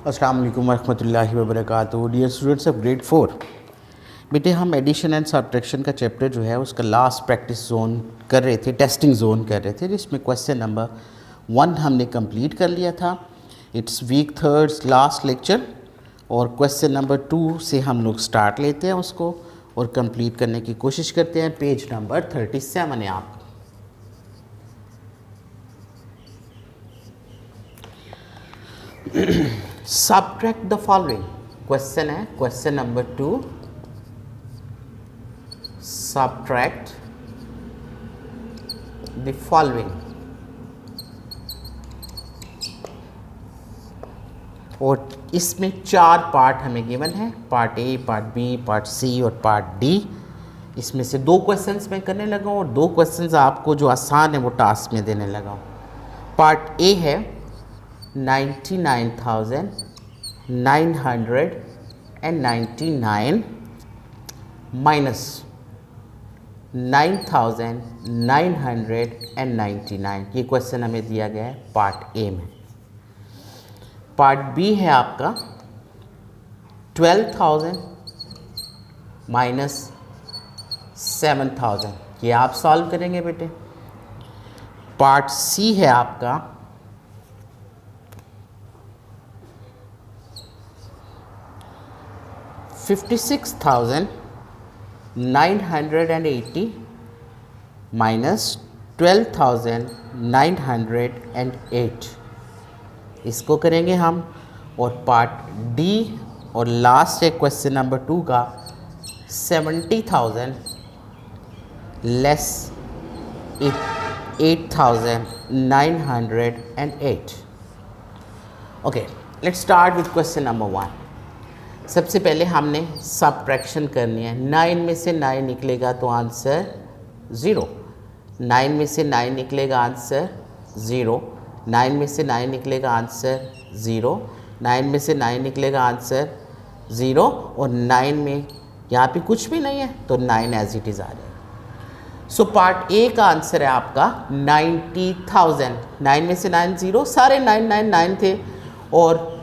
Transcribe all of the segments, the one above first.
अस्सलाम वालेकुम रहमतुल्लाहि व बरकातुहू। डियर स्टूडेंट्स ऑफ ग्रेड 4, बेटे हम एडिशन एंड सब्ट्रैक्शन का चैप्टर जो है उसका लास्ट प्रैक्टिस जोन कर रहे थे, टेस्टिंग जोन कर रहे थे, जिसमें क्वेश्चन नंबर 1 हमने कंप्लीट कर लिया था। इट्स वीक 3 लास्ट लेक्चर, और क्वेश्चन नंबर 2 से हम लोग स्टार्ट लेते हैं उसको और कंप्लीट करने की कोशिश करते हैं। पेज नंबर 37 है आप। Subtract the following. क्वेश्चन है question number 2, subtract the following. और इसमें 4 पार्ट हमें गिवन है, part A, part B, part C और पार्ट डी। इसमें से 2 क्वेश्चंस मैं करने लगा हूँ और 2 क्वेश्चंस आपको जो आसान है वो टास्क में देने लगा हूँ। पार्ट ए है 99,999 माइनस 9,999। ये क्वेश्चन हमें दिया गया है पार्ट ए में। पार्ट बी है आपका 12,000 माइनस 7,000। ये आप सॉल्व करेंगे बेटे। पार्ट सी है आपका 56,980 माइनस 12,908, इसको करेंगे हम। और पार्ट डी और लास्ट है क्वेश्चन नंबर 2 का 70,000 less 8,908। Okay, let's start with question number 1। सबसे पहले हमने सब्ट्रैक्शन करनी है। 9 में से 9 निकलेगा तो आंसर 0। 9 में से 9 निकलेगा आंसर 0। 9 में से 9 निकलेगा आंसर 0। 9 में से 9 निकलेगा आंसर 0। और 9 में यहाँ पे कुछ भी नहीं है तो 9 एज इट इज़ आ जाएगा। सो पार्ट ए का आंसर है आपका 90,000। 9 में से 9 0, सारे 9 थे और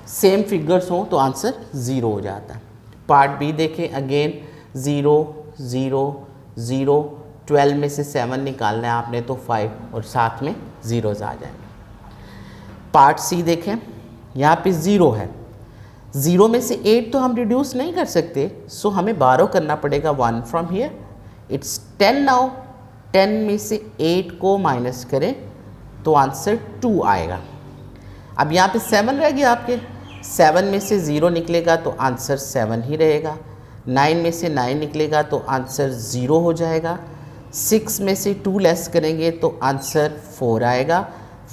सेम फिगर्स हो तो आंसर 0 हो जाता है। पार्ट बी देखें, अगेन 0 0 0, 12 में से 7 निकालना है आपने तो 5 और साथ में ज़ीरोज़ आ जाएंगे। पार्ट सी देखें, यहाँ पे 0 है। 0 में से 8 तो हम रिड्यूस नहीं कर सकते, सो हमें बारो करना पड़ेगा 1 फ्रॉम हियर। It's 10 now. 10 में से 8 को माइनस करें तो आंसर 2 आएगा। अब यहाँ पे 7 रह गया आपके। 7 में से 0 निकलेगा तो आंसर 7 ही रहेगा। 9 में से 9 निकलेगा तो आंसर 0 हो जाएगा। 6 में से 2 लेस करेंगे तो आंसर 4 आएगा।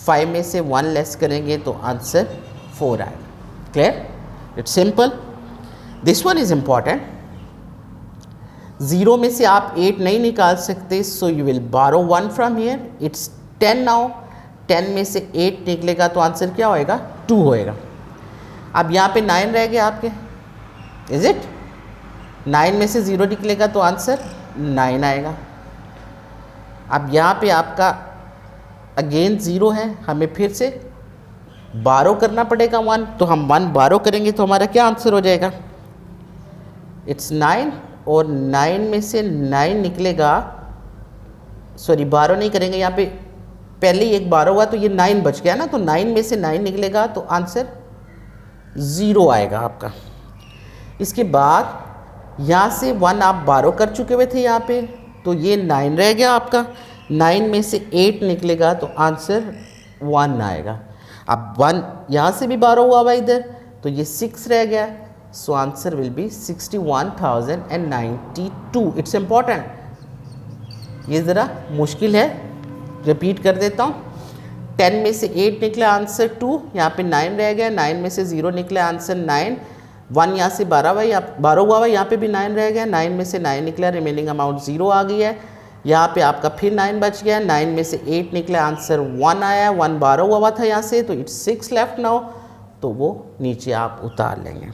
5 में से 1 लेस करेंगे तो आंसर 4 आएगा। Clear? It's simple. This one is important. 0 में से आप 8 नहीं निकाल सकते, सो यू विल बारो 1 फ्रॉम हियर। It's 10 now. 10 में से 8 निकलेगा तो आंसर क्या होएगा? 2 होएगा। अब यहाँ पे 9 रह गया आपके, इज इट? 9 में से 0 निकलेगा तो आंसर 9 आएगा। अब यहाँ पे आपका अगेन 0 है, हमें फिर से बारो करना पड़ेगा 1, तो हम 1 बारो करेंगे तो हमारा क्या आंसर हो जाएगा? इट्स 9। और 9 में से 9 निकलेगा, सॉरी बारो नहीं करेंगे, यहाँ पे पहले ही एक बारो हुआ तो ये 9 बच गया ना, तो 9 में से 9 निकलेगा तो आंसर 0 आएगा आपका। इसके बाद यहाँ से 1 आप बारो कर चुके हुए थे यहाँ पे, तो ये 9 रह गया आपका। 9 में से 8 निकलेगा तो आंसर 1 आएगा। अब 1 यहाँ से भी बारो हुआ हुआ इधर, तो ये 6 रह गया। So answer will be 61,092। It's important, ये ज़रा मुश्किल है, रिपीट कर देता हूँ। 10 में से 8 निकला आंसर 2, यहाँ पे 9 रह गया। 9 में से 0 निकला आंसर 9। 1 यहाँ से 12 हुआ, यहाँ पे भी 9 रह गया। 9 में से 9 निकला, रिमेनिंग अमाउंट 0 आ गई है। यहाँ पे आपका फिर 9 बच गया। 9 में से 8 निकला, आंसर 1 आया। 1 12 हुआ था यहाँ से, तो इट्स 6 लेफ्ट नाउ, तो वो नीचे आप उतार लेंगे।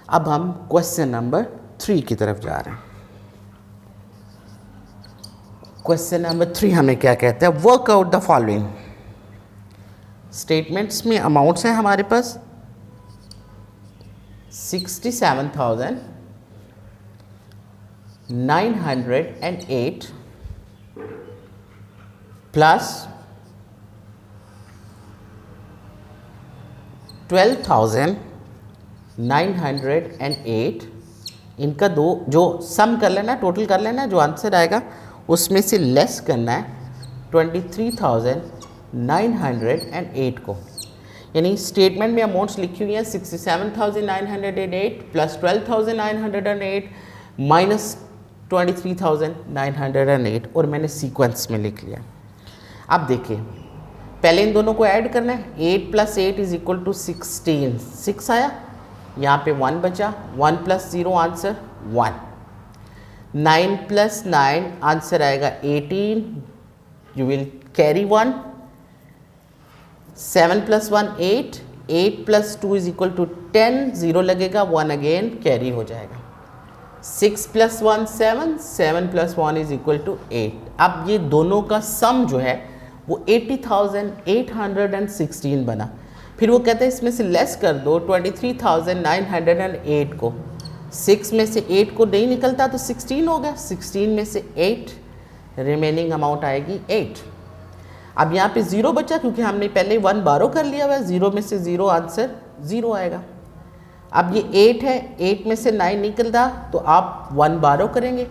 अब हम क्वेश्चन नंबर 3 की तरफ जा रहे हैं। क्वेश्चन नंबर 3 हमें क्या कहता है? Work out the following. Statements में अमाउंट्स हैं हमारे पास 67,908 प्लस 12,908, इनका दो जो सम कर लेना, टोटल कर लेना, जो आंसर आएगा उसमें से लेस करना है 23,908 को। यानी स्टेटमेंट में अमाउंट्स लिखी हुई हैं 67,908 प्लस 12,908 माइनस 23,908 और मैंने सीक्वेंस में लिख लिया। अब देखिए पहले इन दोनों को ऐड करना है। 8 + 8 = 16, 6 आया, यहाँ पे 1 बचा, 1 + 0 आंसर 1, 9 + 9 आंसर आएगा 18, यू विल कैरी 1, 7 + 1 8, 8 + 2 = 10, 0 लगेगा, 1 अगेन कैरी हो जाएगा, 6 + 1 7, 7 + 1 = 8। अब ये दोनों का सम जो है वो 80,816 बना। फिर वो कहते हैं इसमें से लेस कर दो 23,908 को, 6 में से 8 को नहीं निकलता तो 16 हो गया, 16 में से 8, रिमेनिंग अमाउंट आएगी 8। अब यहाँ पे 0 बचा क्योंकि हमने पहले 1 बारो कर लिया हुआ है, 0 में से 0 आंसर 0 आएगा। अब ये 8 है, 8 में से 9 निकलता तो आप 1 बारो करेंगे,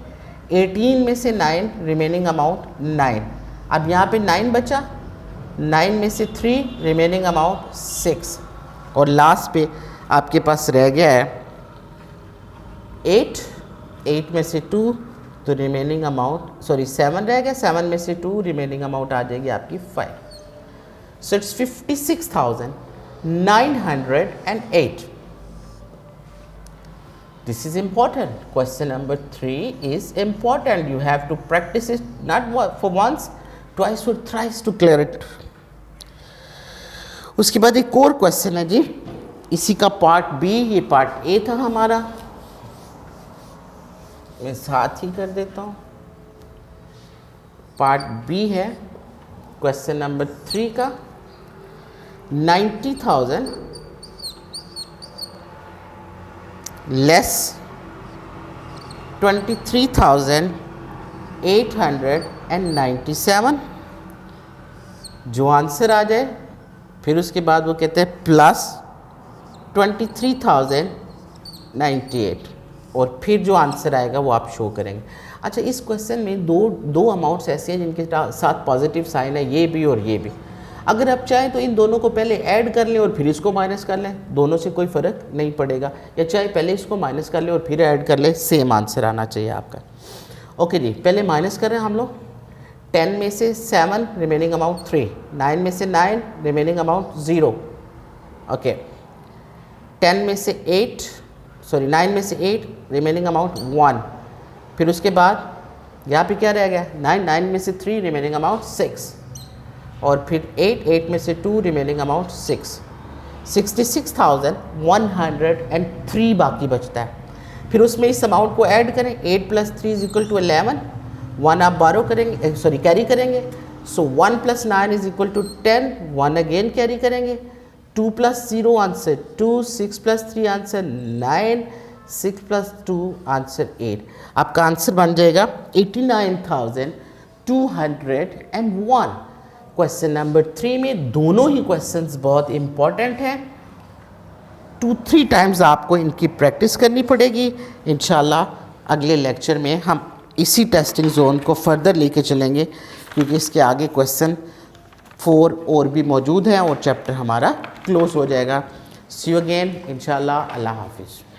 18 में से 9, रिमेनिंग अमाउंट 9। अब यहाँ पे 9 बचा, 9 में से 3, रिमेनिंग अमाउंट 6, और लास्ट पे आपके पास रह गया है 8, 8 में से 2 तो रिमेनिंग अमाउंट 7 रह गया, 7 में से 2, रिमेनिंग अमाउंट आ जाएगी आपकी 5। So it's 56,908। This is important. Question number 3 is important. You have to practice it not for once, twice or thrice to clear it. उसके बाद एक और क्वेश्चन है जी, इसी का पार्ट बी, ये पार्ट ए था हमारा, मैं साथ ही कर देता हूँ। पार्ट बी है क्वेश्चन नंबर 3 का, 90,000 लेस 23,897, जो आंसर आ जाए फिर उसके बाद वो कहते हैं प्लस 23,098, और फिर जो आंसर आएगा वो आप शो करेंगे। अच्छा, इस क्वेश्चन में दो अमाउंट्स ऐसे हैं जिनके साथ पॉजिटिव साइन है, ये भी और ये भी। अगर आप चाहें तो इन दोनों को पहले ऐड कर लें और फिर इसको माइनस कर लें, दोनों से कोई फ़र्क नहीं पड़ेगा, या चाहे पहले इसको माइनस कर लें और फिर ऐड कर लें, सेम आंसर आना चाहिए आपका। ओके जी, पहले माइनस कर रहे हैं हम लोग। 10 में से 7, रिमेनिंग अमाउंट 3, 9 में से 9, रिमेनिंग अमाउंट 0। ओके, 9 में से 8, रिमेनिंग अमाउंट 1। फिर उसके बाद यहाँ पे क्या रह गया, 9 में से 3, रिमेनिंग अमाउंट 6, और फिर 8 में से 2, रिमेनिंग अमाउंट 6। 66,103 बाकी बचता है। फिर उसमें इस अमाउंट को ऐड करें, 8 + 3 = 11, 1 आप बारो करेंगे, कैरी करेंगे, सो 1 + 9 = 10, 1 अगेन कैरी करेंगे, 2 + 0 आंसर 2, 6 + 3 आंसर 9, 6 + 2 आंसर 8। आपका आंसर बन जाएगा 89,201। क्वेश्चन नंबर 3 में दोनों ही क्वेश्चंस बहुत इंपॉर्टेंट हैं, 2-3 टाइम्स आपको इनकी प्रैक्टिस करनी पड़ेगी। इंशाल्लाह अगले लेक्चर में हम इसी टेस्टिंग जोन को फर्दर लेके चलेंगे, क्योंकि इसके आगे क्वेश्चन 4 और भी मौजूद हैं और चैप्टर हमारा क्लोज हो जाएगा। सी यू अगेन इंशाल्लाह। अल्लाह हाफिज़।